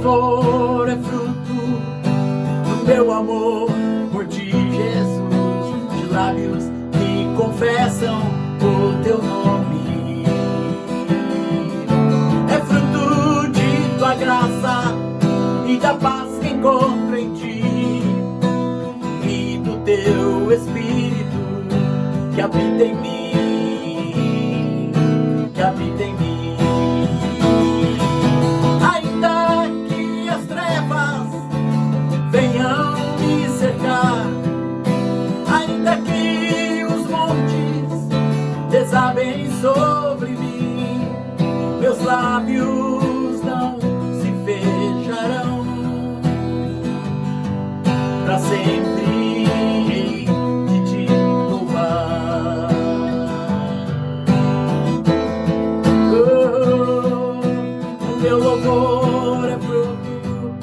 louvor é fruto do meu amor por ti, Jesus, de lábios que confessam o teu nome. É fruto de tua graça e da paz que encontro em ti, e do teu Espírito que habita em mim, que habita em mim. Ainda que as trevas venham me cercar, ainda que os montes desabem sobre mim, meus lábios não se fecharão, para sempre de te louvar. O meu louvor é fruto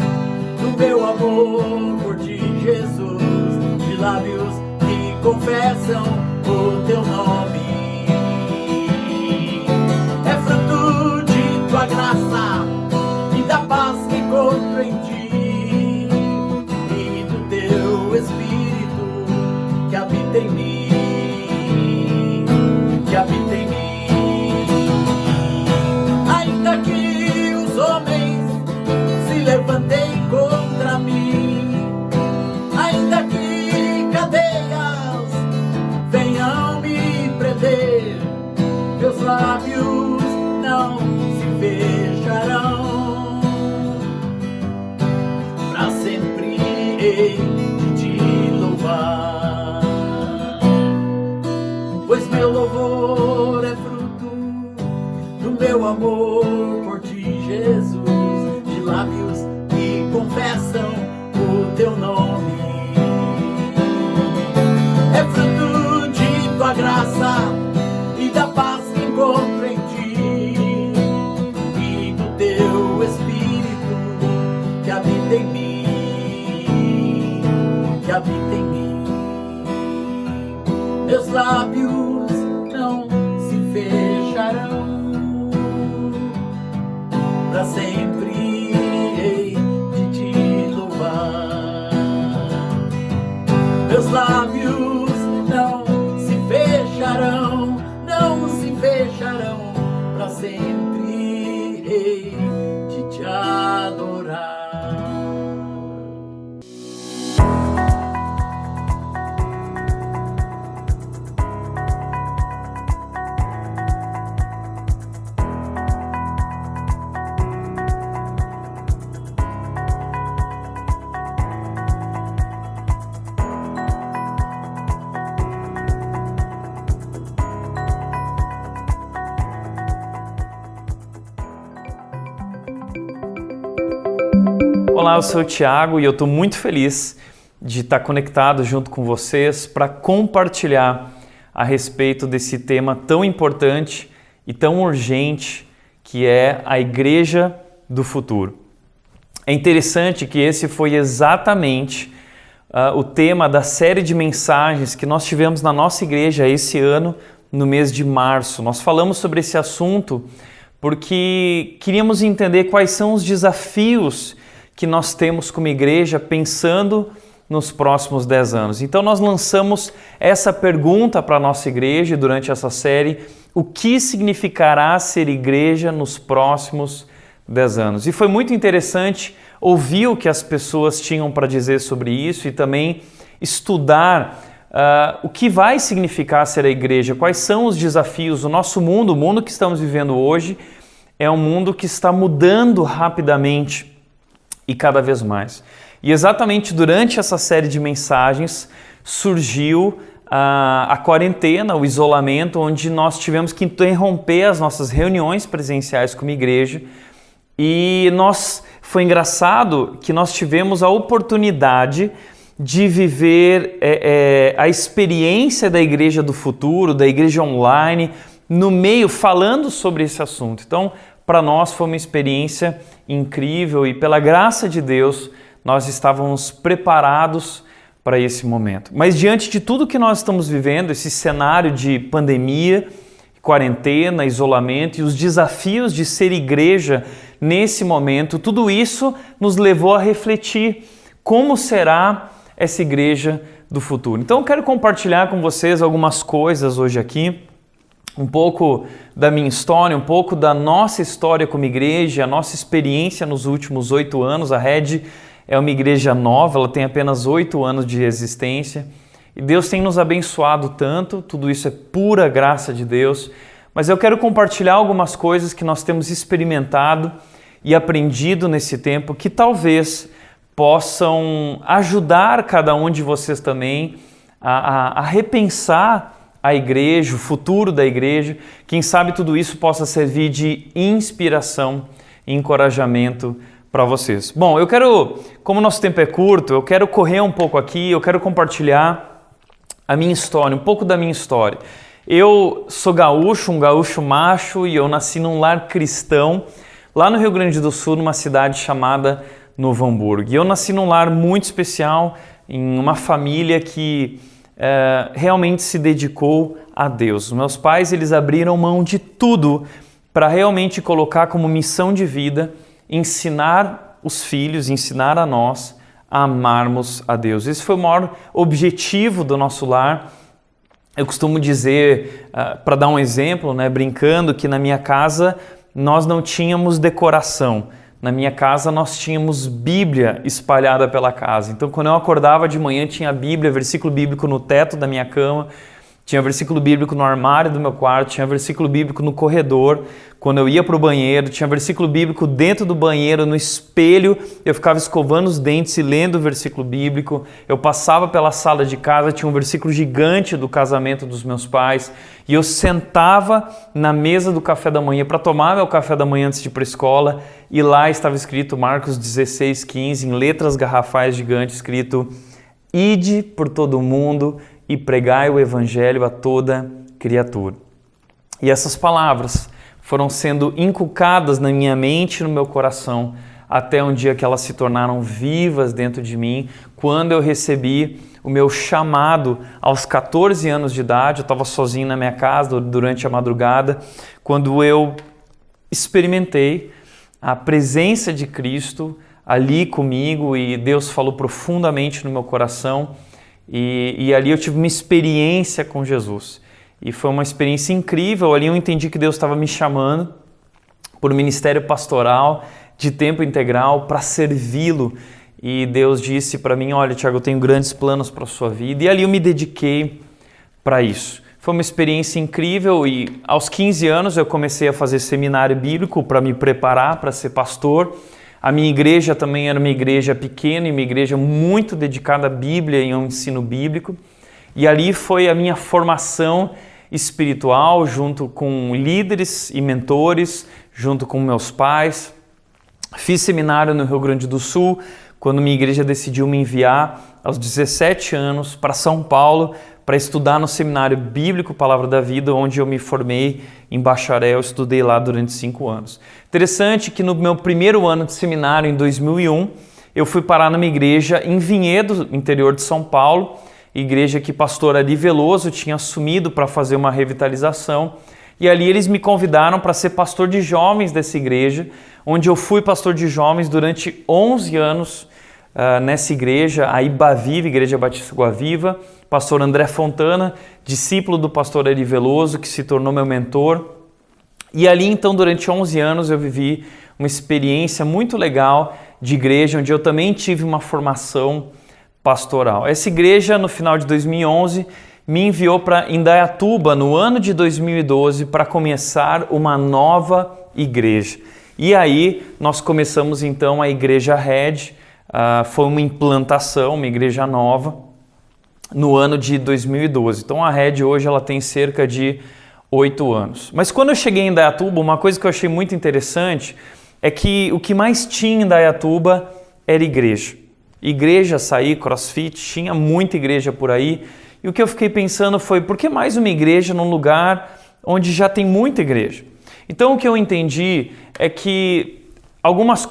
do meu amor por ti, Jesus, de lábios que confessam o teu nome. É fruto de tua graça e da paz que encontro em ti, e do teu Espírito que habita em mim, que habita em mim. Ainda que os homens se levantem contra mim, ainda que cadeias venham me prender, meus lábios não se fecharão, para sempre hei de te louvar. Pois meu louvor é fruto do meu amor por ti, Jesus, de lábios que confessam o teu nome. É fruto de tua graça e da paz que encontro em ti, e do teu Espírito que habita em mim, que habita em mim. Meus lábios não se fecharão, para sempre hei de te louvar. Meus lábios não se fecharão, não se fecharão, para sempre hei de te adorar. Olá, eu sou o Thiago e eu estou muito feliz de estar conectado junto com vocês para compartilhar a respeito desse tema tão importante e tão urgente que é a Igreja do Futuro. É interessante que esse foi exatamente o tema da série de mensagens que nós tivemos na nossa igreja esse ano, no mês de março. Nós falamos sobre esse assunto porque queríamos entender quais são os desafios que nós temos como igreja pensando nos próximos 10 anos. Então nós lançamos essa pergunta para a nossa igreja durante essa série: o que significará ser igreja nos próximos 10 anos? E foi muito interessante ouvir o que as pessoas tinham para dizer sobre isso e também estudar o que vai significar ser a igreja, quais são os desafios. O nosso mundo, o mundo que estamos vivendo hoje, é um mundo que está mudando rapidamente e cada vez mais. E exatamente durante essa série de mensagens surgiu a quarentena, o isolamento, onde nós tivemos que interromper as nossas reuniões presenciais como igreja. E foi engraçado que nós tivemos a oportunidade de viver a experiência da Igreja do Futuro, da igreja online, no meio, falando sobre esse assunto. Então, para nós foi uma experiência incrível e, pela graça de Deus, nós estávamos preparados para esse momento. Mas diante de tudo que nós estamos vivendo, esse cenário de pandemia, quarentena, isolamento e os desafios de ser igreja nesse momento, tudo isso nos levou a refletir como será essa igreja do futuro. Então eu quero compartilhar com vocês algumas coisas hoje aqui, um pouco da minha história, um pouco da nossa história como igreja, a nossa experiência nos últimos 8 anos. A Red é uma igreja nova, ela tem apenas 8 anos de existência e Deus tem nos abençoado tanto, tudo isso é pura graça de Deus, mas eu quero compartilhar algumas coisas que nós temos experimentado e aprendido nesse tempo que talvez possam ajudar cada um de vocês também a repensar a igreja, o futuro da igreja. Quem sabe tudo isso possa servir de inspiração e encorajamento para vocês. Bom, eu quero, como nosso tempo é curto, eu quero correr um pouco aqui, eu quero compartilhar a minha história, um pouco da minha história. Eu sou gaúcho, um gaúcho macho, e eu nasci num lar cristão, lá no Rio Grande do Sul, numa cidade chamada Novo Hamburgo. E eu nasci num lar muito especial, em uma família que realmente se dedicou a Deus. Os meus pais, eles abriram mão de tudo para realmente colocar como missão de vida ensinar os filhos, ensinar a nós a amarmos a Deus. Esse foi o maior objetivo do nosso lar. Eu costumo dizer, para dar um exemplo, né, brincando, que na minha casa nós não tínhamos decoração. Na minha casa nós tínhamos Bíblia espalhada pela casa. Então quando eu acordava de manhã tinha Bíblia, versículo bíblico no teto da minha cama, tinha versículo bíblico no armário do meu quarto, tinha versículo bíblico no corredor. Quando eu ia para o banheiro, tinha versículo bíblico dentro do banheiro, no espelho. Eu ficava escovando os dentes e lendo o versículo bíblico. Eu passava pela sala de casa, tinha um versículo gigante do casamento dos meus pais. E eu sentava na mesa do café da manhã para tomar meu café da manhã antes de ir para a escola. E lá estava escrito Marcos 16:15, em letras garrafais gigantes, escrito: Ide por todo o mundo e pregai o evangelho a toda criatura. E essas palavras foram sendo inculcadas na minha mente e no meu coração até um dia que elas se tornaram vivas dentro de mim, quando eu recebi o meu chamado aos 14 anos de idade. Eu estava sozinho na minha casa durante a madrugada, quando eu experimentei a presença de Cristo ali comigo, e Deus falou profundamente no meu coração. E ali eu tive uma experiência com Jesus. E foi uma experiência incrível. Ali eu entendi que Deus estava me chamando por um ministério pastoral de tempo integral para servi-lo. E Deus disse para mim: olha, Tiago, eu tenho grandes planos para a sua vida. E ali eu me dediquei para isso. Foi uma experiência incrível, e aos 15 anos eu comecei a fazer seminário bíblico para me preparar para ser pastor. A minha igreja também era uma igreja pequena e uma igreja muito dedicada à Bíblia e ao ensino bíblico. E ali foi a minha formação espiritual, junto com líderes e mentores, junto com meus pais. Fiz seminário no Rio Grande do Sul, quando minha igreja decidiu me enviar aos 17 anos para São Paulo para estudar no Seminário Bíblico Palavra da Vida, onde eu me formei em bacharel, estudei lá durante 5 anos. Interessante que no meu primeiro ano de seminário, em 2001, eu fui parar numa igreja em Vinhedo, interior de São Paulo, igreja que pastor Ari Veloso tinha assumido para fazer uma revitalização, e ali eles me convidaram para ser pastor de jovens dessa igreja, onde eu fui pastor de jovens durante 11 anos nessa igreja, a Ibaviva, Igreja Batista Água Viva. Pastor André Fontana, discípulo do pastor Ari Veloso, que se tornou meu mentor. E ali, então, durante 11 anos, eu vivi uma experiência muito legal de igreja, onde eu também tive uma formação pastoral. Essa igreja, no final de 2011, me enviou para Indaiatuba, no ano de 2012, para começar uma nova igreja. E aí, nós começamos, então, a Igreja Red. Foi uma implantação, uma igreja nova, no ano de 2012. Então a Red hoje ela tem cerca de 8 anos. Mas quando eu cheguei em Indaiatuba, uma coisa que eu achei muito interessante é que o que mais tinha em Indaiatuba era igreja. Igreja, açaí, crossfit, tinha muita igreja por aí. E o que eu fiquei pensando foi: por que mais uma igreja num lugar onde já tem muita igreja? Então o que eu entendi é que algumas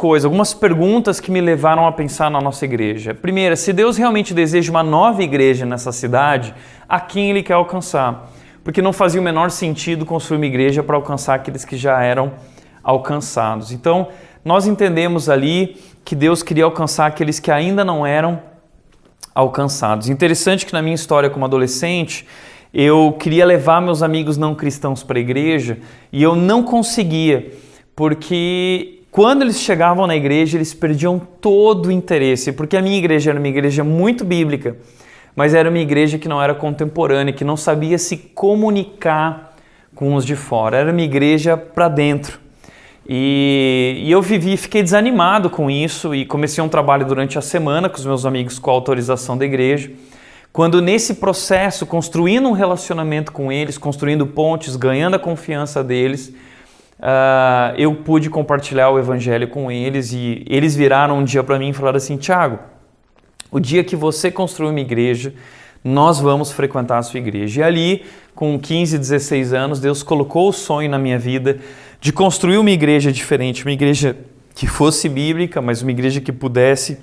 perguntas que me levaram a pensar na nossa igreja. Primeiro, se Deus realmente deseja uma nova igreja nessa cidade, a quem Ele quer alcançar? Porque não fazia o menor sentido construir uma igreja para alcançar aqueles que já eram alcançados. Então, nós entendemos ali que Deus queria alcançar aqueles que ainda não eram alcançados. Interessante que na minha história como adolescente, eu queria levar meus amigos não cristãos para a igreja e eu não conseguia, porque quando eles chegavam na igreja, eles perdiam todo o interesse, porque a minha igreja era uma igreja muito bíblica, mas era uma igreja que não era contemporânea, que não sabia se comunicar com os de fora. Era uma igreja para dentro. E eu fiquei desanimado com isso e comecei um trabalho durante a semana com os meus amigos com a autorização da igreja. Quando nesse processo, construindo um relacionamento com eles, construindo pontes, ganhando a confiança deles, eu pude compartilhar o evangelho com eles e eles viraram um dia para mim e falaram assim: Thiago, o dia que você construir uma igreja, nós vamos frequentar a sua igreja. E ali, com 15, 16 anos, Deus colocou o sonho na minha vida de construir uma igreja diferente, uma igreja que fosse bíblica, mas uma igreja que pudesse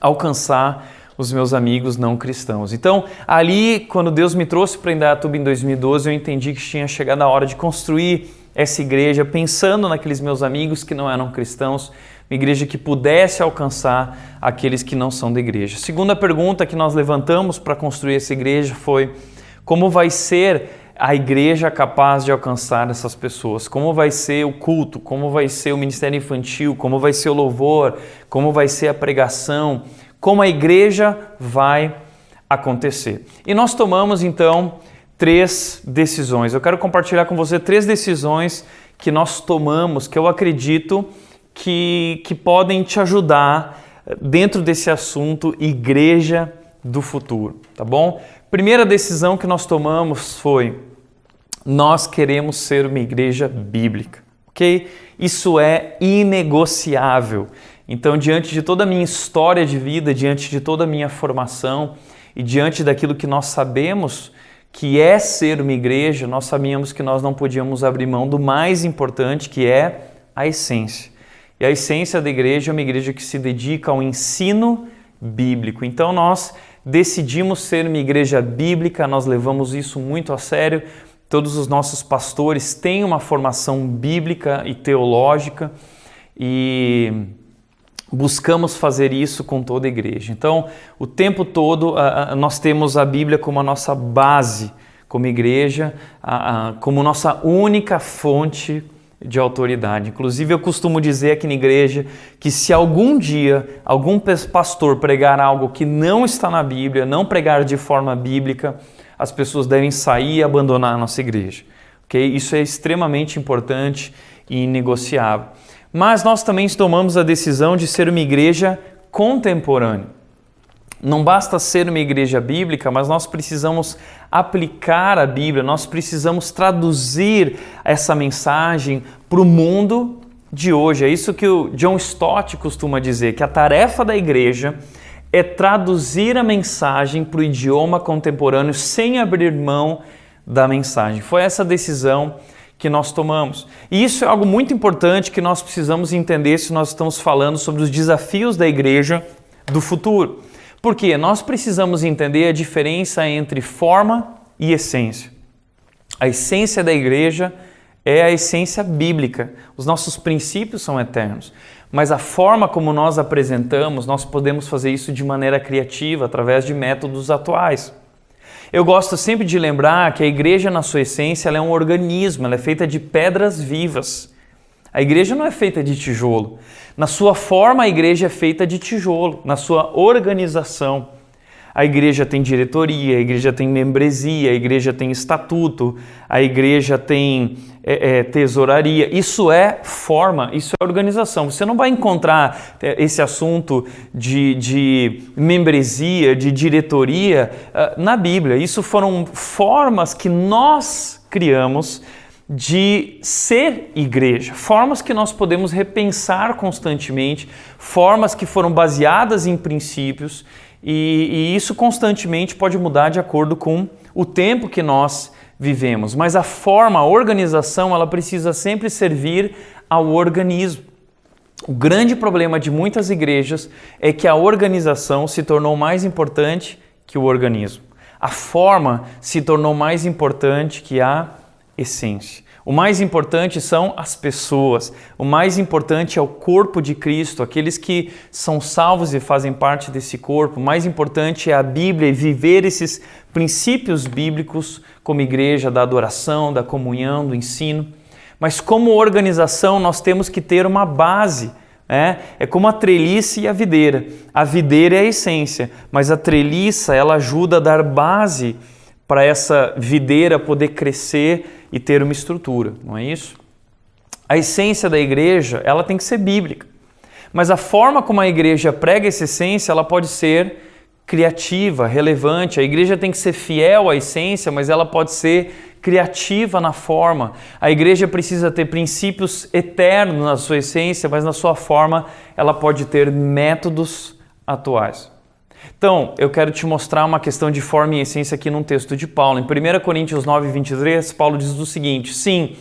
alcançar os meus amigos não cristãos. Então, ali, quando Deus me trouxe para Indaiatuba em 2012, eu entendi que tinha chegado a hora de construir essa igreja, pensando naqueles meus amigos que não eram cristãos, uma igreja que pudesse alcançar aqueles que não são da igreja. A segunda pergunta que nós levantamos para construir essa igreja foi: como vai ser a igreja capaz de alcançar essas pessoas? Como vai ser o culto? Como vai ser o ministério infantil? Como vai ser o louvor? Como vai ser a pregação? Como a igreja vai acontecer? E nós tomamos então 3 decisões. Eu quero compartilhar com você 3 decisões que nós tomamos, que eu acredito que podem te ajudar dentro desse assunto igreja do futuro, tá bom? Primeira decisão que nós tomamos foi: nós queremos ser uma igreja bíblica, ok? Isso é inegociável. Então, diante de toda a minha história de vida, diante de toda a minha formação e diante daquilo que nós sabemos que é ser uma igreja, nós sabíamos que nós não podíamos abrir mão do mais importante, que é a essência. E a essência da igreja é uma igreja que se dedica ao ensino bíblico. Então nós decidimos ser uma igreja bíblica, nós levamos isso muito a sério. Todos os nossos pastores têm uma formação bíblica e teológica e buscamos fazer isso com toda a igreja. Então, o tempo todo nós temos a Bíblia como a nossa base como igreja, como nossa única fonte de autoridade. Inclusive, eu costumo dizer aqui na igreja que se algum dia algum pastor pregar algo que não está na Bíblia, não pregar de forma bíblica, as pessoas devem sair e abandonar a nossa igreja. Okay? Isso é extremamente importante e inegociável. Mas nós também tomamos a decisão de ser uma igreja contemporânea. Não basta ser uma igreja bíblica, mas nós precisamos aplicar a Bíblia, nós precisamos traduzir essa mensagem para o mundo de hoje. É isso que o John Stott costuma dizer, que a tarefa da igreja é traduzir a mensagem para o idioma contemporâneo sem abrir mão da mensagem. Foi essa decisão que nós tomamos. E isso é algo muito importante que nós precisamos entender se nós estamos falando sobre os desafios da igreja do futuro. Porque nós precisamos entender a diferença entre forma e essência. A essência da igreja é a essência bíblica. Os nossos princípios são eternos. Mas a forma como nós apresentamos, nós podemos fazer isso de maneira criativa, através de métodos atuais. Eu gosto sempre de lembrar que a igreja, na sua essência, ela é um organismo, ela é feita de pedras vivas. A igreja não é feita de tijolo. Na sua forma, a igreja é feita de tijolo. Na sua organização, a igreja tem diretoria, a igreja tem membresia, a igreja tem estatuto, a igreja tem tesouraria. Isso é forma, isso é organização. Você não vai encontrar esse assunto de membresia, de diretoria na Bíblia. Isso foram formas que nós criamos de ser igreja, formas que nós podemos repensar constantemente, formas que foram baseadas em princípios e isso constantemente pode mudar de acordo com o tempo que nós vivemos. Mas a forma, a organização, ela precisa sempre servir ao organismo. O grande problema de muitas igrejas é que a organização se tornou mais importante que o organismo. A forma se tornou mais importante que a essência. O mais importante são as pessoas. O mais importante é o corpo de Cristo, aqueles que são salvos e fazem parte desse corpo. O mais importante é a Bíblia e viver esses princípios bíblicos como igreja, da adoração, da comunhão, do ensino. Mas como organização nós temos que ter uma base. É como a treliça e a videira. A videira é a essência, mas a treliça ela ajuda a dar base para essa videira poder crescer e ter uma estrutura, não é isso? A essência da igreja ela tem que ser bíblica, mas a forma como a igreja prega essa essência ela pode ser criativa, relevante. A igreja tem que ser fiel à essência, mas ela pode ser criativa na forma. A igreja precisa ter princípios eternos na sua essência, mas na sua forma ela pode ter métodos atuais. Então, eu quero te mostrar uma questão de forma e essência aqui num texto de Paulo. Em 1 Coríntios 9, 23, Paulo diz o seguinte: sim,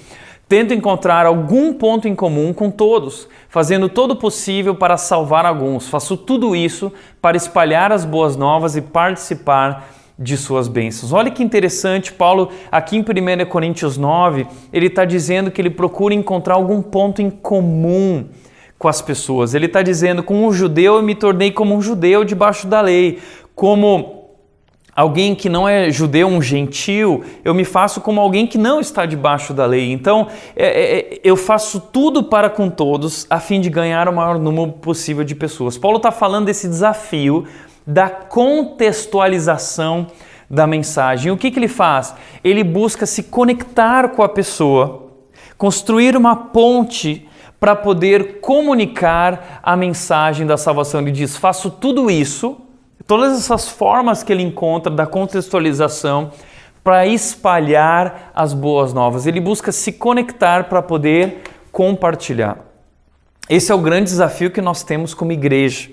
tento encontrar algum ponto em comum com todos, fazendo todo o possível para salvar alguns. Faço tudo isso para espalhar as boas novas e participar de suas bênçãos. Olha que interessante, Paulo, aqui em 1 Coríntios 9, ele está dizendo que ele procura encontrar algum ponto em comum com as pessoas. Ele está dizendo, como um judeu eu me tornei como um judeu debaixo da lei, como alguém que não é judeu, um gentil, eu me faço como alguém que não está debaixo da lei. Então, eu faço tudo para com todos, a fim de ganhar o maior número possível de pessoas. Paulo está falando desse desafio da contextualização da mensagem. O que ele faz? Ele busca se conectar com a pessoa, construir uma ponte para poder comunicar a mensagem da salvação. Ele diz, faço tudo isso, todas essas formas que ele encontra da contextualização para espalhar as boas novas. Ele busca se conectar para poder compartilhar. Esse é o grande desafio que nós temos como igreja.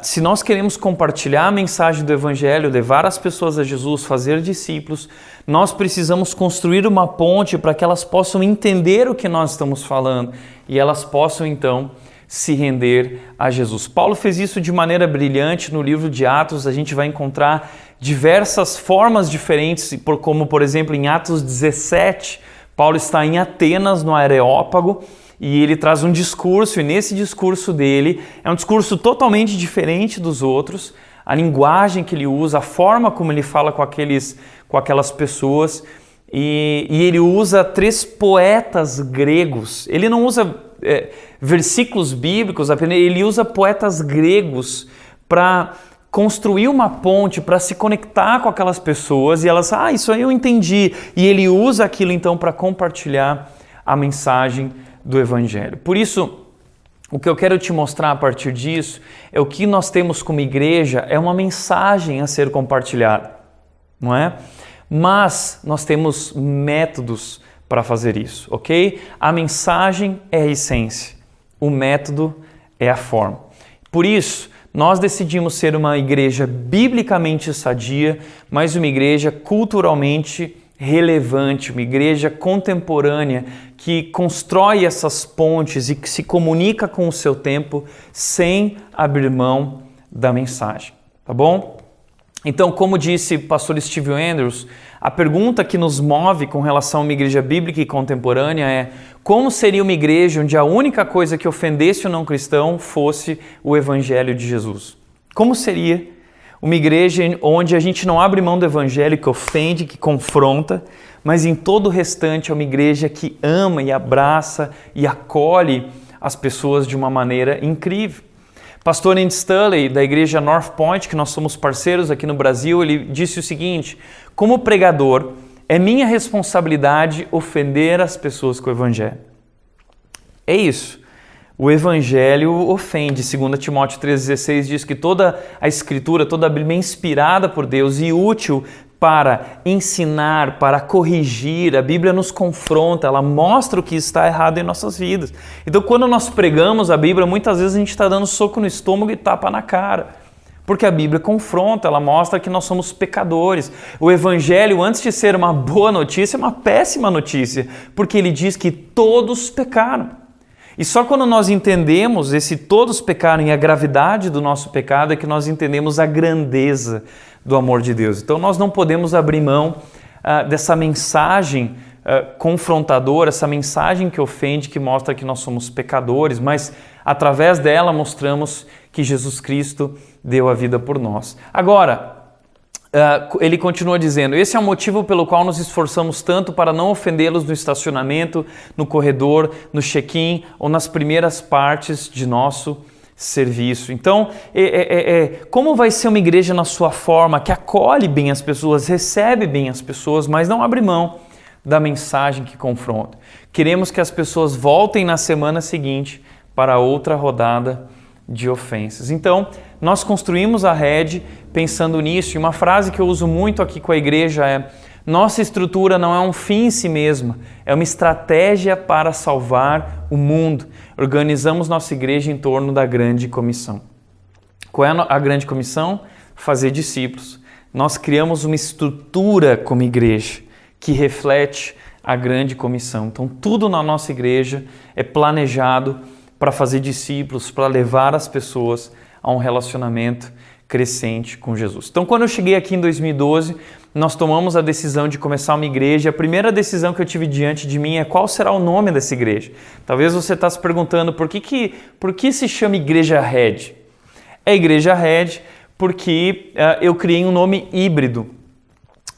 Se nós queremos compartilhar a mensagem do Evangelho, levar as pessoas a Jesus, fazer discípulos, nós precisamos construir uma ponte para que elas possam entender o que nós estamos falando e elas possam então se render a Jesus. Paulo fez isso de maneira brilhante no livro de Atos. A gente vai encontrar diversas formas diferentes, como por exemplo em Atos 17, Paulo está em Atenas, no Areópago, e ele traz um discurso, e nesse discurso dele, é um discurso totalmente diferente dos outros, a linguagem que ele usa, a forma como ele fala com aquelas pessoas, e ele usa 3 poetas gregos. Ele não usa versículos bíblicos apenas, ele usa poetas gregos para construir uma ponte, para se conectar com aquelas pessoas, e elas, isso aí eu entendi, e ele usa aquilo então para compartilhar a mensagem do Evangelho. Por isso, o que eu quero te mostrar a partir disso é o que nós temos como igreja é uma mensagem a ser compartilhada, não é? Mas nós temos métodos para fazer isso, ok? A mensagem é a essência, o método é a forma. Por isso, nós decidimos ser uma igreja biblicamente sadia, mas uma igreja culturalmente relevante, uma igreja contemporânea que constrói essas pontes e que se comunica com o seu tempo sem abrir mão da mensagem, tá bom? Então, como disse o pastor Steve Andrews, a pergunta que nos move com relação a uma igreja bíblica e contemporânea é: como seria uma igreja onde a única coisa que ofendesse o não cristão fosse o Evangelho de Jesus? Como seria uma igreja onde a gente não abre mão do Evangelho, que ofende, que confronta, mas em todo o restante é uma igreja que ama e abraça e acolhe as pessoas de uma maneira incrível? Pastor Andy Stanley, da igreja North Point, que nós somos parceiros aqui no Brasil, ele disse o seguinte: como pregador, é minha responsabilidade ofender as pessoas com o Evangelho. É isso. O Evangelho ofende. 2 Timóteo 3,16 diz que toda a Escritura, toda a Bíblia é inspirada por Deus e útil para ensinar, para corrigir. A Bíblia nos confronta, ela mostra o que está errado em nossas vidas. Então, quando nós pregamos a Bíblia, muitas vezes a gente está dando soco no estômago e tapa na cara. Porque a Bíblia confronta, ela mostra que nós somos pecadores. O Evangelho, antes de ser uma boa notícia, é uma péssima notícia, porque ele diz que todos pecaram. E só quando nós entendemos esse todos pecaram e a gravidade do nosso pecado é que nós entendemos a grandeza do amor de Deus. Então nós não podemos abrir mão dessa mensagem confrontadora, essa mensagem que ofende, que mostra que nós somos pecadores, mas através dela mostramos que Jesus Cristo deu a vida por nós. Agora, ele continua dizendo, esse é o motivo pelo qual nos esforçamos tanto para não ofendê-los no estacionamento, no corredor, no check-in ou nas primeiras partes de nosso serviço. Então, como vai ser uma igreja na sua forma, que acolhe bem as pessoas, recebe bem as pessoas, mas não abre mão da mensagem que confronta. Queremos que as pessoas voltem na semana seguinte para outra rodada de ofensas. Então, nós construímos a rede pensando nisso, e uma frase que eu uso muito aqui com a igreja é: nossa estrutura não é um fim em si mesma, é uma estratégia para salvar o mundo. Organizamos nossa igreja em torno da grande comissão. Qual é a grande comissão? Fazer discípulos. Nós criamos uma estrutura como igreja que reflete a grande comissão. Então, tudo na nossa igreja é planejado para fazer discípulos, para levar as pessoas a um relacionamento crescente com Jesus. Então, quando eu cheguei aqui em 2012, nós tomamos a decisão de começar uma igreja. A primeira decisão que eu tive diante de mim é qual será o nome dessa igreja. Talvez você está se perguntando por que se chama Igreja Red? É Igreja Red porque eu criei um nome híbrido.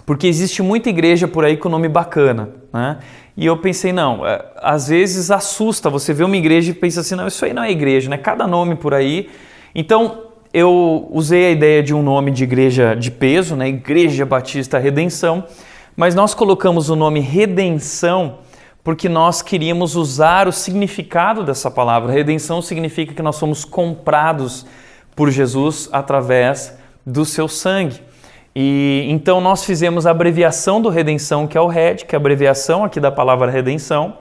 Porque existe muita igreja por aí com nome bacana, né? E eu pensei, não, às vezes assusta, você vê uma igreja e pensa assim, não, isso aí não é igreja, né? Cada nome por aí. Então, eu usei a ideia de um nome de igreja de peso, né? Igreja Batista Redenção, mas nós colocamos o nome Redenção porque nós queríamos usar o significado dessa palavra. Redenção significa que nós somos comprados por Jesus através do seu sangue. E então nós fizemos a abreviação do redenção, que é o RED, que é a abreviação aqui da palavra redenção.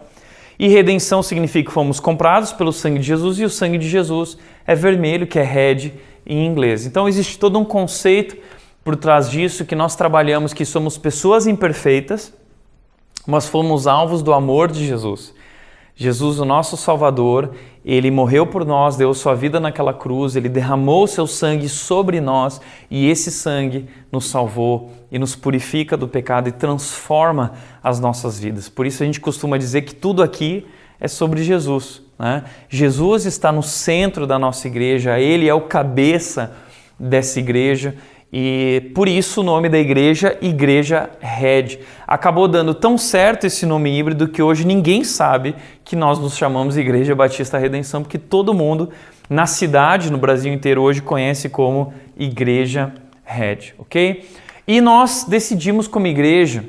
E redenção significa que fomos comprados pelo sangue de Jesus, e o sangue de Jesus é vermelho, que é RED em inglês. Então existe todo um conceito por trás disso, que nós trabalhamos que somos pessoas imperfeitas, mas fomos alvos do amor de Jesus. Jesus, o nosso Salvador, ele morreu por nós, deu sua vida naquela cruz, ele derramou seu sangue sobre nós e esse sangue nos salvou e nos purifica do pecado e transforma as nossas vidas. Por isso a gente costuma dizer que tudo aqui é sobre Jesus, né? Jesus está no centro da nossa igreja, ele é o cabeça dessa igreja. E por isso o nome da igreja, Igreja Red. Acabou dando tão certo esse nome híbrido que hoje ninguém sabe que nós nos chamamos Igreja Batista Redenção, porque todo mundo na cidade, no Brasil inteiro hoje, conhece como Igreja Red, ok? E nós decidimos como igreja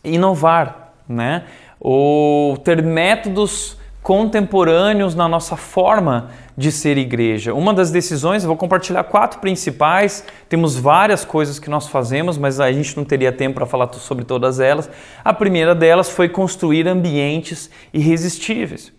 inovar, né? Ou ter métodos contemporâneos na nossa forma de ser igreja. Uma das decisões, eu vou compartilhar 4 principais, temos várias coisas que nós fazemos, mas a gente não teria tempo para falar sobre todas elas. A primeira delas foi construir ambientes irresistíveis.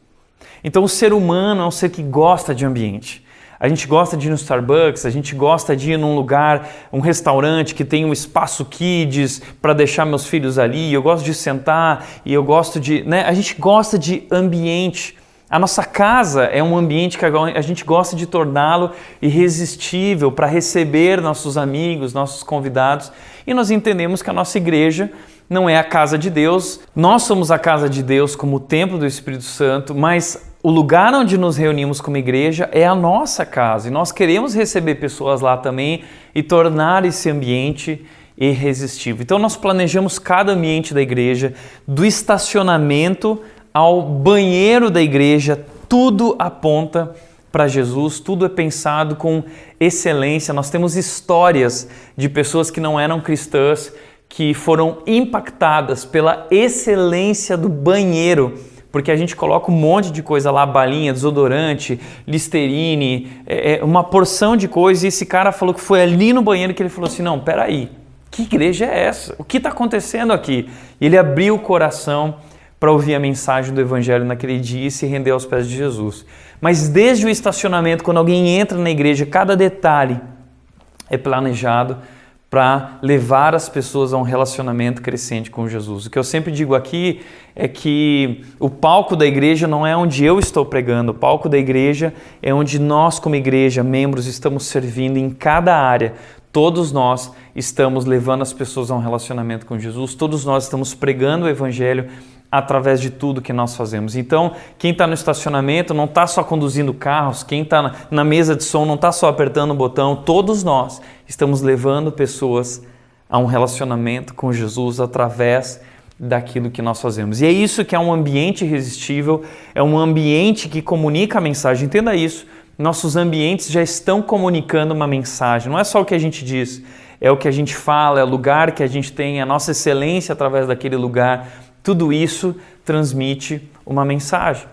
Então o ser humano é um ser que gosta de ambiente. A gente gosta de ir no Starbucks, a gente gosta de ir num lugar, um restaurante que tem um espaço kids para deixar meus filhos ali, eu gosto de sentar e eu gosto de... né? A gente gosta de ambiente. A nossa casa é um ambiente que a gente gosta de torná-lo irresistível para receber nossos amigos, nossos convidados. E nós entendemos que a nossa igreja não é a casa de Deus, nós somos a casa de Deus como o templo do Espírito Santo, mas o lugar onde nos reunimos como igreja é a nossa casa e nós queremos receber pessoas lá também e tornar esse ambiente irresistível. Então nós planejamos cada ambiente da igreja, do estacionamento ao banheiro da igreja, tudo aponta para Jesus, tudo é pensado com excelência. Nós temos histórias de pessoas que não eram cristãs, que foram impactadas pela excelência do banheiro, porque a gente coloca um monte de coisa lá, balinha, desodorante, Listerine, uma porção de coisa, e esse cara falou que foi ali no banheiro que ele falou assim, não, peraí, que igreja é essa? O que está acontecendo aqui? E ele abriu o coração para ouvir a mensagem do Evangelho naquele dia e se render aos pés de Jesus. Mas desde o estacionamento, quando alguém entra na igreja, cada detalhe é planejado para levar as pessoas a um relacionamento crescente com Jesus. O que eu sempre digo aqui é que o palco da igreja não é onde eu estou pregando, o palco da igreja é onde nós como igreja, membros, estamos servindo em cada área. Todos nós estamos levando as pessoas a um relacionamento com Jesus, todos nós estamos pregando o Evangelho através de tudo que nós fazemos. Então, quem está no estacionamento não está só conduzindo carros, quem está na mesa de som não está só apertando o botão, todos nós estamos levando pessoas a um relacionamento com Jesus através daquilo que nós fazemos. E é isso que é um ambiente irresistível, é um ambiente que comunica a mensagem. Entenda isso, nossos ambientes já estão comunicando uma mensagem, não é só o que a gente diz, é o que a gente fala, é o lugar que a gente tem, a nossa excelência através daquele lugar. Tudo isso transmite uma mensagem.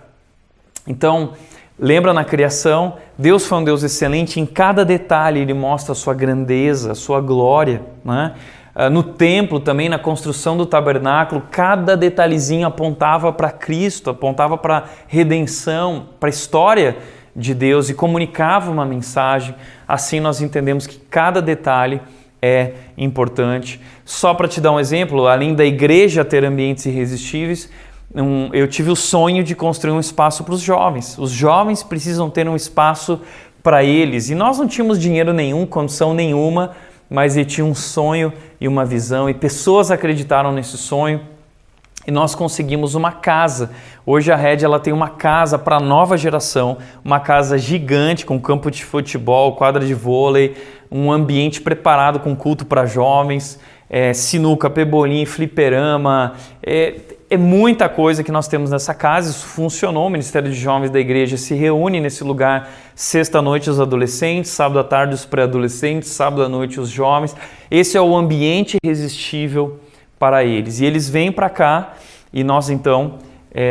Então, lembra na criação, Deus foi um Deus excelente, em cada detalhe Ele mostra a sua grandeza, a sua glória, né? No templo também, na construção do tabernáculo, cada detalhezinho apontava para Cristo, apontava para a redenção, para a história de Deus e comunicava uma mensagem. Assim nós entendemos que cada detalhe é importante. Só para te dar um exemplo, além da igreja ter ambientes irresistíveis, eu tive o sonho de construir um espaço para os jovens. Os jovens precisam ter um espaço para eles. E nós não tínhamos dinheiro nenhum, condição nenhuma, mas eu tinha um sonho e uma visão, e pessoas acreditaram nesse sonho. E nós conseguimos uma casa. Hoje a Red ela tem uma casa para a nova geração, uma casa gigante com campo de futebol, quadra de vôlei, um ambiente preparado com culto para jovens, sinuca, pebolim, fliperama, é muita coisa que nós temos nessa casa. Isso funcionou, o Ministério de Jovens da igreja se reúne nesse lugar, sexta-noite os adolescentes, sábado à tarde os pré-adolescentes, sábado à noite os jovens. Esse é o ambiente irresistível para eles. E eles vêm para cá e nós então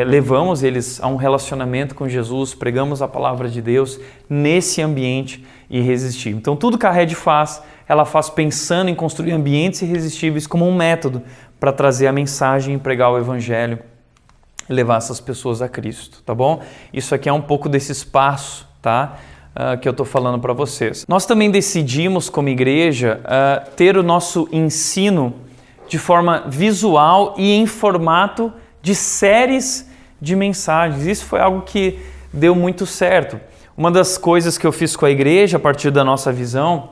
levamos eles a um relacionamento com Jesus, pregamos a palavra de Deus nesse ambiente irresistível. Então tudo que a Red faz, ela faz pensando em construir ambientes irresistíveis como um método para trazer a mensagem e pregar o Evangelho e levar essas pessoas a Cristo, tá bom? Isso aqui é um pouco desse espaço, tá? Que eu estou falando para vocês. Nós também decidimos como igreja ter o nosso ensino de forma visual e em formato de séries de mensagens. Isso foi algo que deu muito certo. Uma das coisas que eu fiz com a igreja a partir da nossa visão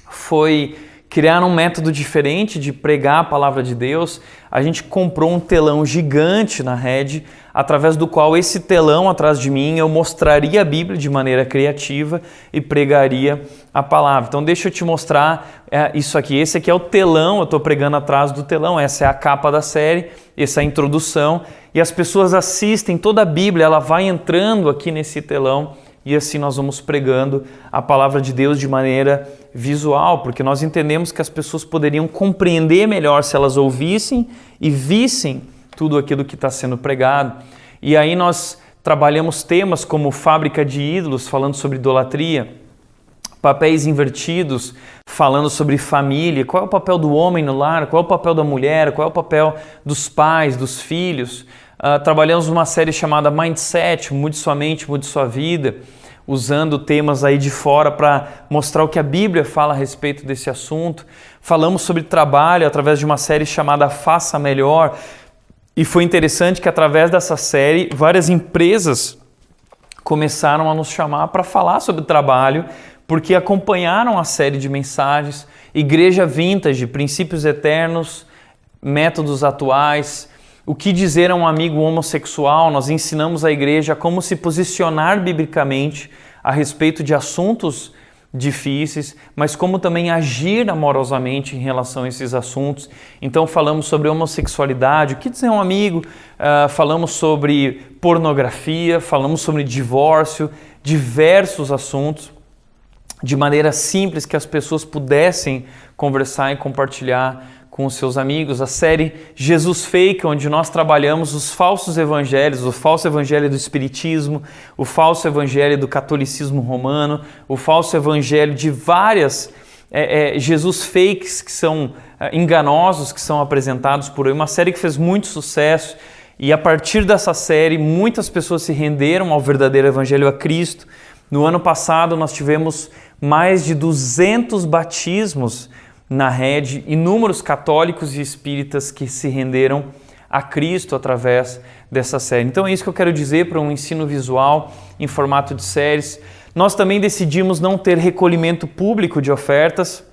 foi criar um método diferente de pregar a palavra de Deus. A gente comprou um telão gigante na Red, através do qual esse telão atrás de mim eu mostraria a Bíblia de maneira criativa e pregaria a palavra. Então deixa eu te mostrar isso aqui. Esse aqui é o telão, eu estou pregando atrás do telão. Essa é a capa da série, essa é a introdução. E as pessoas assistem toda a Bíblia, ela vai entrando aqui nesse telão. E assim nós vamos pregando a palavra de Deus de maneira visual, porque nós entendemos que as pessoas poderiam compreender melhor se elas ouvissem e vissem tudo aquilo que está sendo pregado. E aí nós trabalhamos temas como fábrica de ídolos, falando sobre idolatria, papéis invertidos, falando sobre família, qual é o papel do homem no lar, qual é o papel da mulher, qual é o papel dos pais, dos filhos. Trabalhamos uma série chamada Mindset, Mude Sua Mente, Mude Sua Vida, usando temas aí de fora para mostrar o que a Bíblia fala a respeito desse assunto. Falamos sobre trabalho através de uma série chamada Faça Melhor, e foi interessante que através dessa série várias empresas começaram a nos chamar para falar sobre trabalho, porque acompanharam a série de mensagens Igreja Vintage, Princípios Eternos, Métodos Atuais. O que dizer a um amigo homossexual? Nós ensinamos a igreja como se posicionar biblicamente a respeito de assuntos difíceis, mas como também agir amorosamente em relação a esses assuntos. Então falamos sobre homossexualidade, o que dizer a um amigo, falamos sobre pornografia, falamos sobre divórcio, diversos assuntos, de maneira simples que as pessoas pudessem conversar e compartilhar com os seus amigos. A série Jesus Fake, onde nós trabalhamos os falsos evangelhos, o falso evangelho do espiritismo, o falso evangelho do catolicismo romano, o falso evangelho de várias Jesus Fakes que são enganosos, que são apresentados por aí. Uma série que fez muito sucesso e a partir dessa série muitas pessoas se renderam ao verdadeiro evangelho, a Cristo. No ano passado nós tivemos mais de 200 batismos na Red, inúmeros católicos e espíritas que se renderam a Cristo através dessa série. Então é isso que eu quero dizer para um ensino visual em formato de séries. Nós também decidimos não ter recolhimento público de ofertas.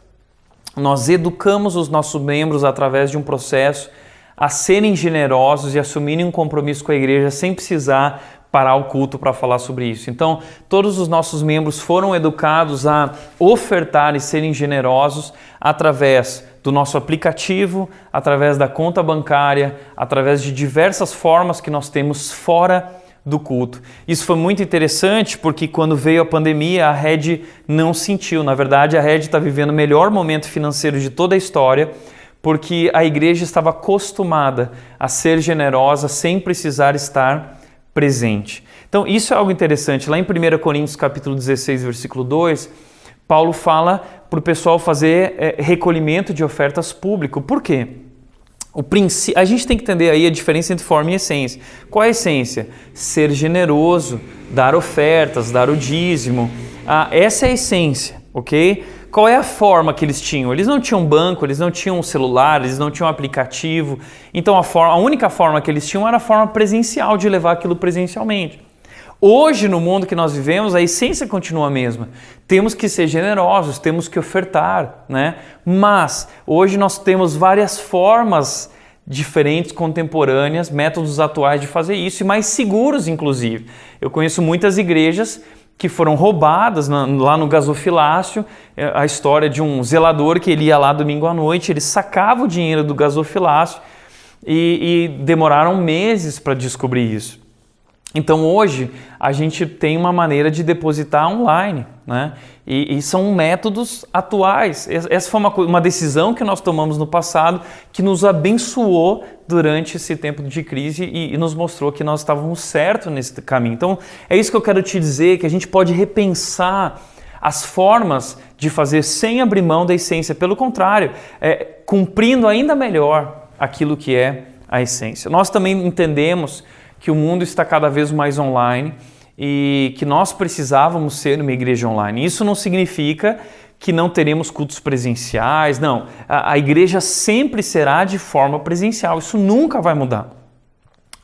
nós educamos os nossos membros através de um processo a serem generosos e assumirem um compromisso com a igreja sem precisar parar o culto para falar sobre isso. Então, todos os nossos membros foram educados a ofertar e serem generosos através do nosso aplicativo, através da conta bancária, através de diversas formas que nós temos fora do culto. Isso foi muito interessante porque quando veio a pandemia, a Red não sentiu. Na verdade, a Red está vivendo o melhor momento financeiro de toda a história, porque a igreja estava acostumada a ser generosa sem precisar estar presente. Então, isso é algo interessante. Lá em 1 Coríntios capítulo 16, versículo 2, Paulo fala para o pessoal fazer recolhimento de ofertas público. Por quê? A gente tem que entender aí a diferença entre forma e essência. Qual é a essência? Ser generoso, dar ofertas, dar o dízimo. Essa é a essência, ok? Qual é a forma que eles tinham? Eles não tinham banco, eles não tinham celular, eles não tinham aplicativo. Então a única forma que eles tinham era a forma presencial de levar aquilo presencialmente. Hoje, no mundo que nós vivemos, a essência continua a mesma. Temos que ser generosos, temos que ofertar, né? Mas hoje nós temos várias formas diferentes, contemporâneas, métodos atuais de fazer isso e mais seguros, inclusive. Eu conheço muitas igrejas que foram roubadas lá no gasofilácio, a história de um zelador que ele ia lá domingo à noite, ele sacava o dinheiro do gasofilácio e demoraram meses para descobrir isso. Então hoje a gente tem uma maneira de depositar online, né? E são métodos atuais. Essa foi uma decisão que nós tomamos no passado que nos abençoou durante esse tempo de crise e nos mostrou que nós estávamos certos nesse caminho. Então é isso que eu quero te dizer, que a gente pode repensar as formas de fazer sem abrir mão da essência. Pelo contrário, cumprindo ainda melhor aquilo que é a essência. Nós também entendemos que o mundo está cada vez mais online e que nós precisávamos ser uma igreja online. Isso não significa que não teremos cultos presenciais, não. A igreja sempre será de forma presencial, isso nunca vai mudar.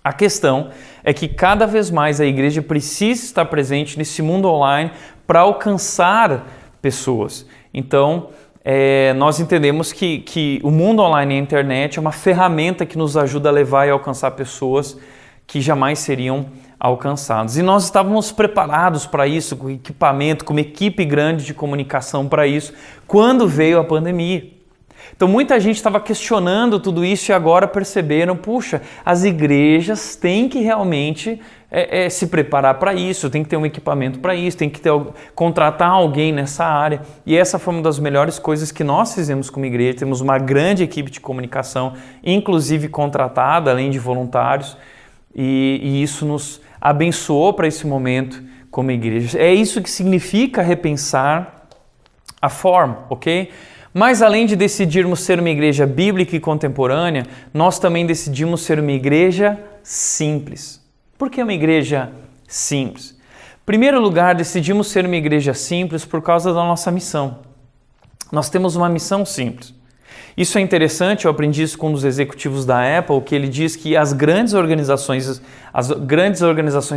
A questão é que cada vez mais a igreja precisa estar presente nesse mundo online para alcançar pessoas. Então, nós entendemos que o mundo online e a internet é uma ferramenta que nos ajuda a levar e alcançar pessoas que jamais seriam alcançados. E nós estávamos preparados para isso, com equipamento, com uma equipe grande de comunicação para isso, quando veio a pandemia. Então muita gente estava questionando tudo isso e agora perceberam, puxa, as igrejas têm que realmente se preparar para isso, tem que ter um equipamento para isso, tem que contratar alguém nessa área. E essa foi uma das melhores coisas que nós fizemos como igreja. Temos uma grande equipe de comunicação, inclusive contratada, além de voluntários, e isso nos abençoou para esse momento como igreja. É isso que significa repensar a forma, ok? Mas além de decidirmos ser uma igreja bíblica e contemporânea, nós também decidimos ser uma igreja simples. Por que uma igreja simples? Em primeiro lugar, decidimos ser uma igreja simples por causa da nossa missão. Nós temos uma missão simples. Isso é interessante, eu aprendi isso com um dos executivos da Apple, que ele diz que as grandes organizações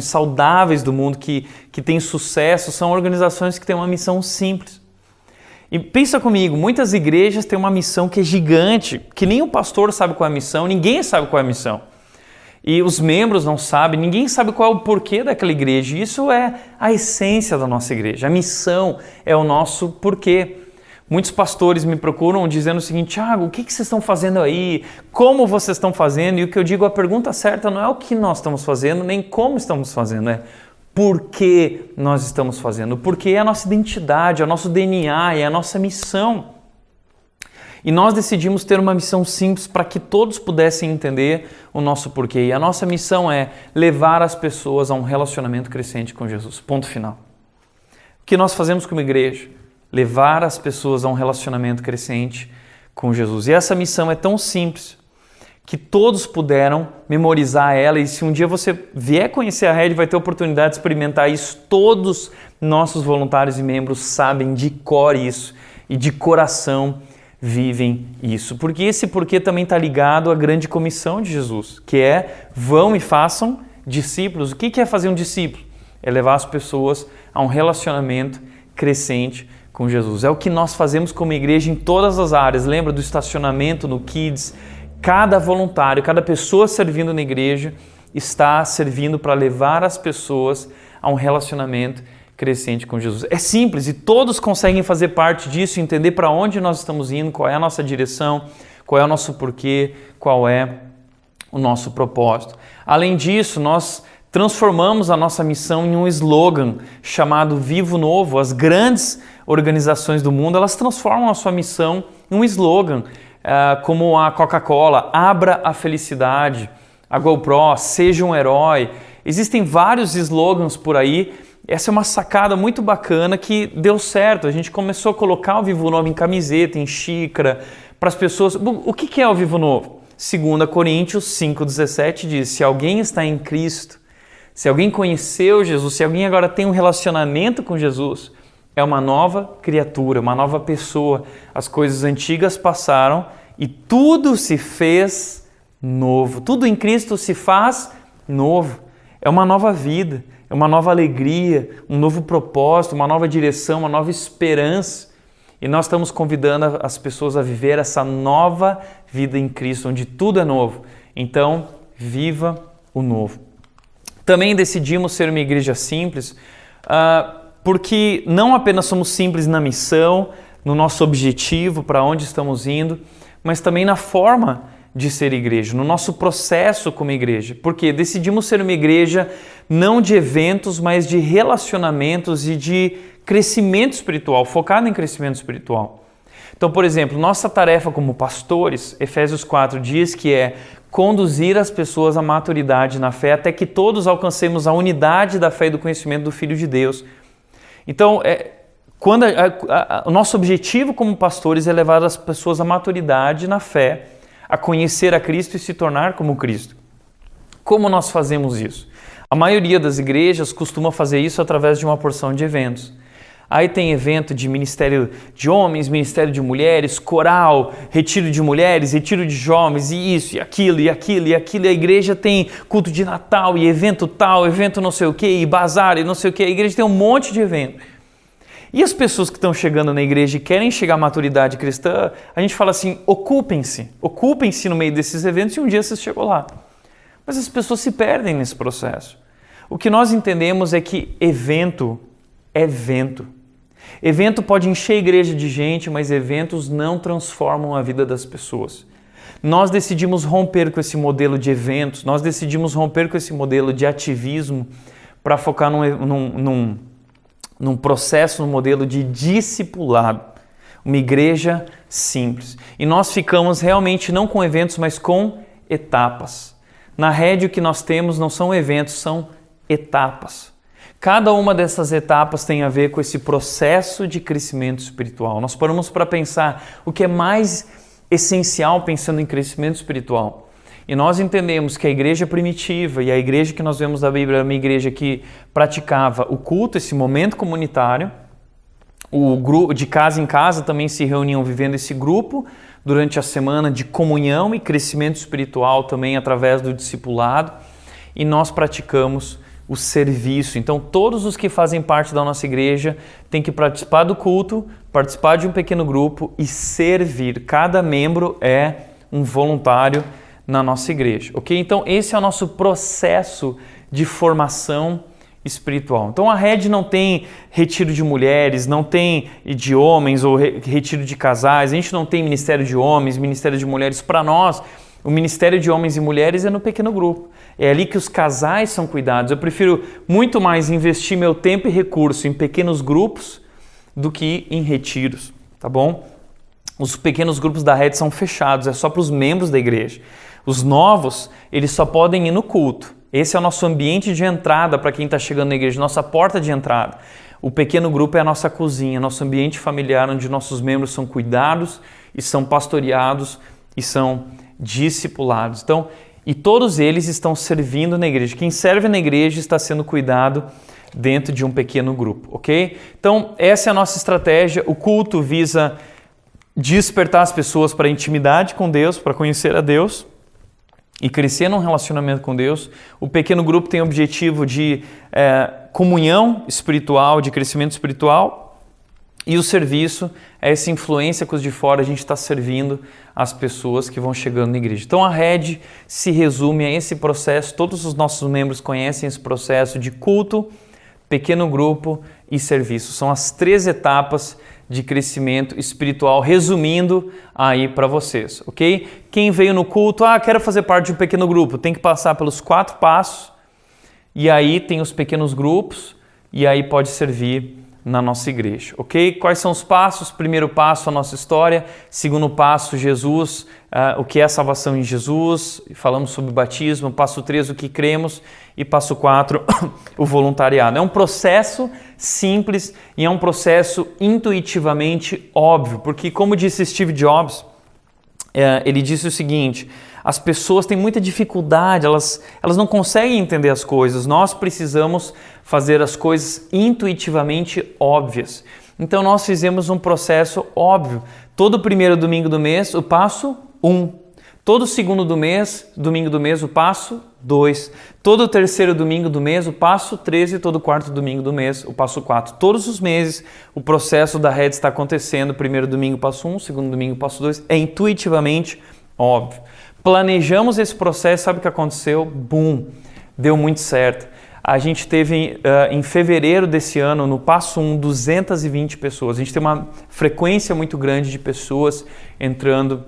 saudáveis do mundo que têm sucesso são organizações que têm uma missão simples. E pensa comigo, muitas igrejas têm uma missão que é gigante, que nem o pastor sabe qual é a missão, ninguém sabe qual é a missão. E os membros não sabem, ninguém sabe qual é o porquê daquela igreja. E isso é a essência da nossa igreja, a missão é o nosso porquê. Muitos pastores me procuram dizendo o seguinte: Thiago, o que vocês estão fazendo aí? Como vocês estão fazendo? E o que eu digo, a pergunta certa não é o que nós estamos fazendo, nem como estamos fazendo, é por que nós estamos fazendo. Porque é a nossa identidade, é o nosso DNA, é a nossa missão. E nós decidimos ter uma missão simples para que todos pudessem entender o nosso porquê. E a nossa missão é levar as pessoas a um relacionamento crescente com Jesus. Ponto final. O que nós fazemos como igreja? Levar as pessoas a um relacionamento crescente com Jesus. E essa missão é tão simples que todos puderam memorizar ela. E se um dia você vier conhecer a Red, vai ter a oportunidade de experimentar isso. Todos nossos voluntários e membros sabem de cor isso e de coração vivem isso. Porque esse porquê também está ligado à grande comissão de Jesus, que é: vão e façam discípulos. O que é fazer um discípulo? É levar as pessoas a um relacionamento crescente com Jesus. É o que nós fazemos como igreja em todas as áreas. Lembra do estacionamento, no Kids? Cada voluntário, cada pessoa servindo na igreja está servindo para levar as pessoas a um relacionamento crescente com Jesus. É simples e todos conseguem fazer parte disso, entender para onde nós estamos indo, qual é a nossa direção, qual é o nosso porquê, qual é o nosso propósito. Além disso, nós transformamos a nossa missão em um slogan chamado Vivo Novo. As grandes organizações do mundo, elas transformam a sua missão em um slogan, como a Coca-Cola, abra a felicidade, a GoPro, seja um herói. Existem vários slogans por aí. Essa é uma sacada muito bacana que deu certo. A gente começou a colocar o Vivo Novo em camiseta, em xícara, para as pessoas. O que é o Vivo Novo? 2 Coríntios 5,17 diz, se alguém está em Cristo, se alguém conheceu Jesus, se alguém agora tem um relacionamento com Jesus, é uma nova criatura, uma nova pessoa. As coisas antigas passaram e tudo se fez novo. Tudo em Cristo se faz novo. É uma nova vida, é uma nova alegria, um novo propósito, uma nova direção, uma nova esperança. E nós estamos convidando as pessoas a viver essa nova vida em Cristo, onde tudo é novo. Então, viva o novo. Também decidimos ser uma igreja simples, porque não apenas somos simples na missão, no nosso objetivo, para onde estamos indo, mas também na forma de ser igreja, no nosso processo como igreja. Porque decidimos ser uma igreja não de eventos, mas de relacionamentos e de crescimento espiritual, focado em crescimento espiritual. Então, por exemplo, nossa tarefa como pastores, Efésios 4 diz que é conduzir as pessoas à maturidade na fé, até que todos alcancemos a unidade da fé e do conhecimento do Filho de Deus. Então, o nosso objetivo como pastores é levar as pessoas à maturidade na fé, a conhecer a Cristo e se tornar como Cristo. Como nós fazemos isso? A maioria das igrejas costuma fazer isso através de uma porção de eventos. Aí tem evento de ministério de homens, ministério de mulheres, coral, retiro de mulheres, retiro de jovens, e isso, e aquilo, e aquilo, e aquilo. E a igreja tem culto de Natal, e evento tal, evento não sei o quê, e bazar, e não sei o quê. A igreja tem um monte de evento. E as pessoas que estão chegando na igreja e querem chegar à maturidade cristã, a gente fala assim, ocupem-se no meio desses eventos e um dia você chegou lá. Mas as pessoas se perdem nesse processo. O que nós entendemos é que evento é vento. Evento pode encher a igreja de gente, mas eventos não transformam a vida das pessoas. Nós decidimos romper com esse modelo de eventos, nós decidimos romper com esse modelo de ativismo para focar num processo, num modelo de discipulado. Uma igreja simples. E nós ficamos realmente não com eventos, mas com etapas. Na Red, o que nós temos não são eventos, são etapas. Cada uma dessas etapas tem a ver com esse processo de crescimento espiritual. Nós paramos para pensar o que é mais essencial pensando em crescimento espiritual. E nós entendemos que a igreja primitiva e a igreja que nós vemos da Bíblia é uma igreja que praticava o culto, esse momento comunitário. O grupo de casa em casa também se reuniam vivendo esse grupo durante a semana de comunhão e crescimento espiritual também através do discipulado. E nós praticamos o serviço. Então, todos os que fazem parte da nossa igreja têm que participar do culto, participar de um pequeno grupo e servir. Cada membro é um voluntário na nossa igreja, ok? Então, esse é o nosso processo de formação espiritual. Então, a Red não tem retiro de mulheres, não tem de homens ou retiro de casais, a gente não tem ministério de homens, ministério de mulheres. Para nós, o ministério de homens e mulheres é no pequeno grupo. É ali que os casais são cuidados. Eu prefiro muito mais investir meu tempo e recurso em pequenos grupos do que em retiros, tá bom? Os pequenos grupos da Red são fechados, é só para os membros da igreja. Os novos, eles só podem ir no culto. Esse é o nosso ambiente de entrada para quem está chegando na igreja, nossa porta de entrada. O pequeno grupo é a nossa cozinha, nosso ambiente familiar, onde nossos membros são cuidados e são pastoreados e são discipulados. Então, e todos eles estão servindo na igreja. Quem serve na igreja está sendo cuidado dentro de um pequeno grupo, ok? Então, essa é a nossa estratégia. O culto visa despertar as pessoas para a intimidade com Deus, para conhecer a Deus e crescer num relacionamento com Deus. O pequeno grupo tem o objetivo de comunhão espiritual, de crescimento espiritual. E o serviço é essa influência com os de fora, a gente está servindo as pessoas que vão chegando na igreja. Então a Rede se resume a esse processo, todos os nossos membros conhecem esse processo de culto, pequeno grupo e serviço. São as 3 etapas de crescimento espiritual, resumindo aí para vocês, ok? Quem veio no culto, quero fazer parte de um pequeno grupo, tem que passar pelos 4 passos, e aí tem os pequenos grupos, e aí pode servir na nossa igreja, ok? Quais são os passos? Primeiro passo, a nossa história. Segundo passo, Jesus, o que é a salvação em Jesus. Falamos sobre o batismo. Passo 3, o que cremos. E passo 4, o voluntariado. É um processo simples e é um processo intuitivamente óbvio, porque como disse Steve Jobs, ele disse o seguinte: as pessoas têm muita dificuldade, elas não conseguem entender as coisas. Nós precisamos fazer as coisas intuitivamente óbvias. Então nós fizemos um processo óbvio. Todo primeiro domingo do mês, o passo 1. Todo segundo domingo do mês, o passo 2. Todo terceiro domingo do mês, o passo 3. E todo quarto domingo do mês, o passo 4. Todos os meses o processo da Rede está acontecendo. Primeiro domingo, passo 1. Segundo domingo, passo 2. É intuitivamente óbvio. Planejamos esse processo, sabe o que aconteceu? Bum! Deu muito certo. A gente teve, em fevereiro desse ano, no passo 1, 220 pessoas. A gente tem uma frequência muito grande de pessoas entrando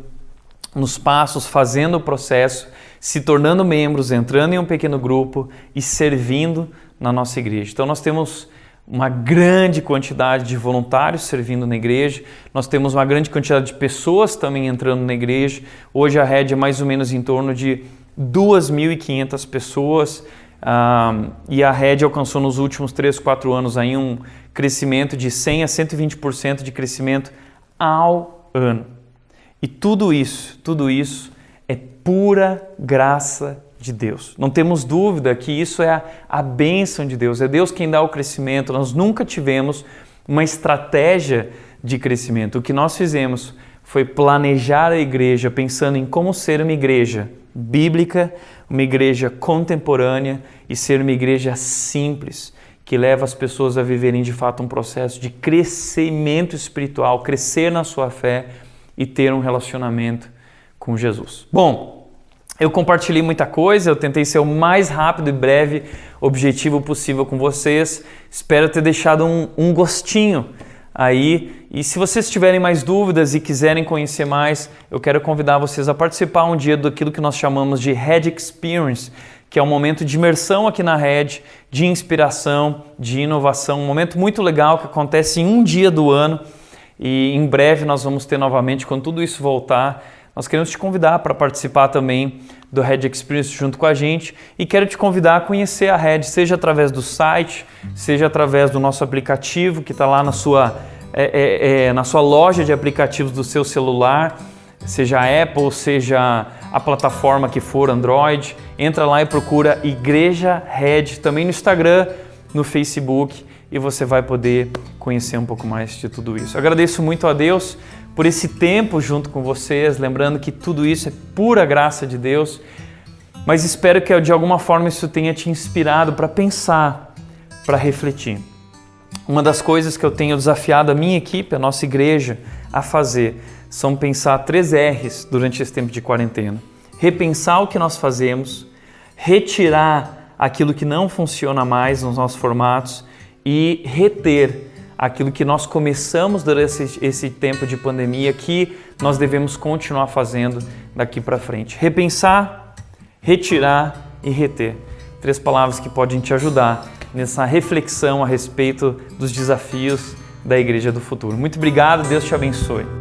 nos passos, fazendo o processo, se tornando membros, entrando em um pequeno grupo e servindo na nossa igreja. Então nós temos uma grande quantidade de voluntários servindo na igreja, nós temos uma grande quantidade de pessoas também entrando na igreja. Hoje a Rede é mais ou menos em torno de 2.500 pessoas, e a Rede alcançou nos últimos 3, 4 anos aí um crescimento de 100% a 120% de crescimento ao ano. E tudo isso é pura graça de Deus. Não temos dúvida que isso é a bênção de Deus. É Deus quem dá o crescimento. Nós nunca tivemos uma estratégia de crescimento. O que nós fizemos foi planejar a igreja pensando em como ser uma igreja bíblica, uma igreja contemporânea e ser uma igreja simples, que leva as pessoas a viverem de fato um processo de crescimento espiritual, crescer na sua fé e ter um relacionamento com Jesus. Bom, eu compartilhei muita coisa, eu tentei ser o mais rápido e breve objetivo possível com vocês. Espero ter deixado um gostinho aí. E se vocês tiverem mais dúvidas e quiserem conhecer mais, eu quero convidar vocês a participar um dia daquilo que nós chamamos de Rede Experience, que é um momento de imersão aqui na Rede, de inspiração, de inovação, um momento muito legal que acontece em um dia do ano. E em breve nós vamos ter novamente, quando tudo isso voltar, nós queremos te convidar para participar também do Rede Experience junto com a gente, e quero te convidar a conhecer a Rede, seja através do site, seja através do nosso aplicativo que está lá na sua loja de aplicativos do seu celular, seja a Apple, seja a plataforma que for, Android. Entra lá e procura Igreja Rede, também no Instagram, no Facebook, e você vai poder conhecer um pouco mais de tudo isso. Eu agradeço muito a Deus por esse tempo junto com vocês, lembrando que tudo isso é pura graça de Deus, mas espero que de alguma forma isso tenha te inspirado para pensar, para refletir. Uma das coisas que eu tenho desafiado a minha equipe, a nossa igreja, a fazer, são pensar 3 R's durante esse tempo de quarentena. Repensar o que nós fazemos, retirar aquilo que não funciona mais nos nossos formatos e reter aquilo que nós começamos durante esse tempo de pandemia, que nós devemos continuar fazendo daqui para frente. Repensar, retirar e reter. 3 palavras que podem te ajudar nessa reflexão a respeito dos desafios da Igreja do Futuro. Muito obrigado, Deus te abençoe.